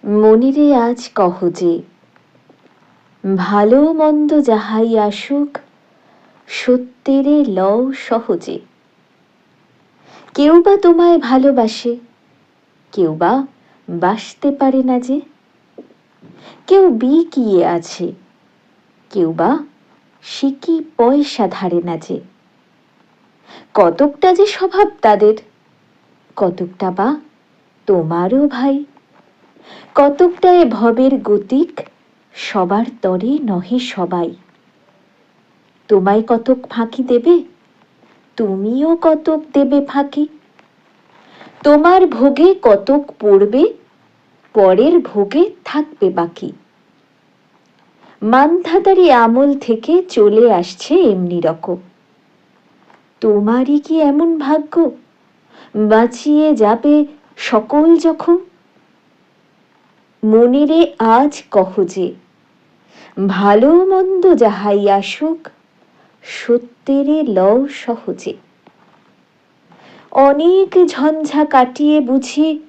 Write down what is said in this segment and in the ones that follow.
মনিরে আজ কহ যে, ভালো মন্দ যাহাই আসুক, সত্যেরে লও সহজে। কেউ বা তোমায় ভালোবাসে, কেউ বা বাসতে পারে না যে। কেউ বিকিয়ে আছে, কেউ বা সিকি পয়সা ধারে না যে। কতকটা যে স্বভাব তাদের, কতকটা বা তোমারও ভাই। কতকটা এ ভবের গতিক, সবার তরে নহে সবাই। তোমায় কতক ফাঁকি দেবে, তুমিও কতক দেবে ফাঁকি। তোমার ভোগে কতক পড়বে, পরের ভোগে থাকবে বাকি। মানধাতারি আমল থেকে চলে আসছে এমনি রকম। তোমারই কি এমন ভাগ্য, বাঁচিয়ে যাবে সকল জখম? মনিরে আজ কহ যে, ভালো মন্দ যাহাই আসুক, সত্যেরে লও সহজে। অনেক ঝঞ্ঝা কাটিয়ে বুঝি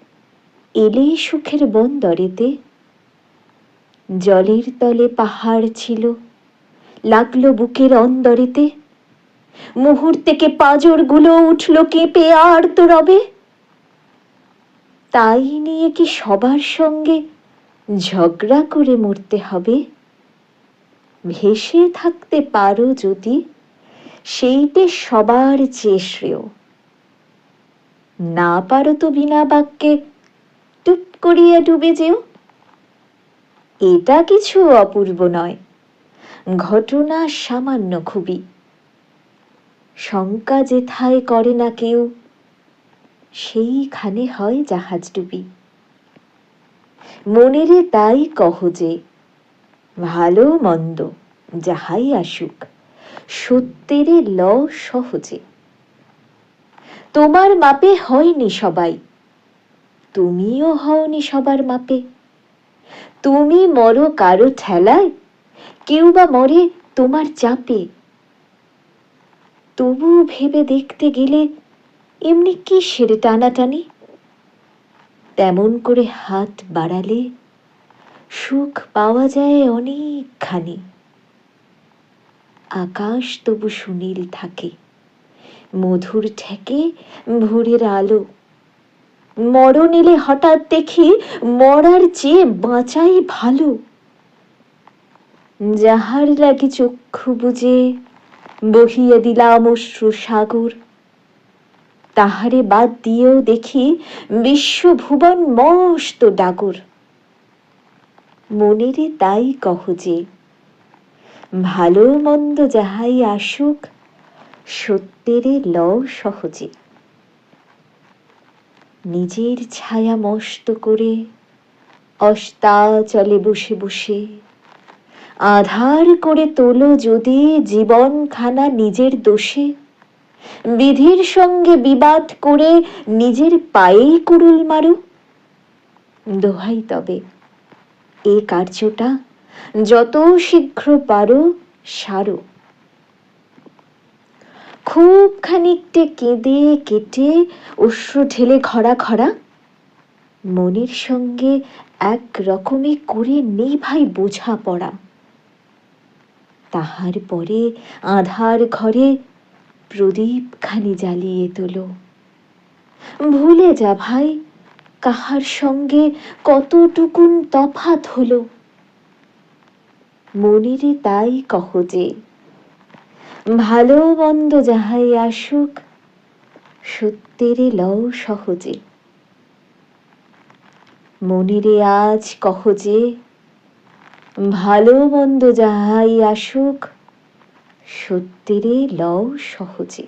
এলে সুখের বন্দরেতে। জলের তলে পাহাড় ছিল, লাগলো বুকের অন্দরেতে। মুহূর্তেকে পাঁজর গুলো উঠল কেঁপে আর তো রবে। তাই নিয়ে কি সবার সঙ্গে ঝগড়া করে মরতে হবে? ভেসে থাকতে পারো যদি, সেইটে সবার চেয়ে শ্রেয়। না পারো তো বিনা বাক্যে টুপ করিয়া ডুবে যেও। এটা কিছু অপূর্ব নয়, ঘটনা সামান্য খুবই। শঙ্কা যেথায় করে না কেউ, সেইখানে হয় জাহাজ ডুবি। মনেরে তাই কহ যে, ভালো মন্দ যাহাই আসুক, সত্যেরে লও সহজে। তোমার মাপে হয়নি সবাই, তুমিও হওনি সবার মাপে। তুমি মরো কারো ঠেলায়, কেউ বা মরে তোমার চাপে। তবু ভেবে দেখতে গেলে এমনি কিসের টানাটানি? তেমন করে হাত বাড়ালে সুখ পাওয়া যায় অনেকখানি। আকাশ তবু সুনীল থাকে, মধুর ঠেকে ভোরের আলো। মরণ এলে হঠাৎ দেখি মরার চেয়ে বাঁচাই ভালো। যাহার লাগি চক্ষু বুজে বহিয়ে দিলাম অশ্রু সাগর, তাহারে বাদ দিয়েও দেখি বিশ্বভুবন মস্ত ডাগর। মনেরে তাই কহ যে, ভালো মন্দ যাহাই আসুক, সত্যেরে লও সহজে। নিজের ছায়া মস্ত করে অস্তাচলে বসে বসে আধার করে তোলো যদি জীবনখানা নিজের দোষে। বিধির সঙ্গে বিবাদ করে নিজের পায়েই কুড়ুল মারো। দোহাই তবে এ কার্যটা যত শীঘ্র পারো সারো। খুব খানিকটে কেঁদে কেটে অশ্রু ঢেলে খরা খরা মনের সঙ্গে এক রকমে করে নেই ভাই বোঝা পড়া। তাহার পরে আধার ঘরে প্রদীপ খানি জ্বালিয়ে তোলো। ভুলে যা ভাই কাহার সঙ্গে কতটুকুন তফাৎ হলো। মনেরে তাই কহ যে, ভালো মন্দ যাহাই আসুক, সত্যেরে লও সহজে। মনেরে আজ কহ যে, ভালো মন্দ যাহাই আসুক, সত্যেরে লও সহজে।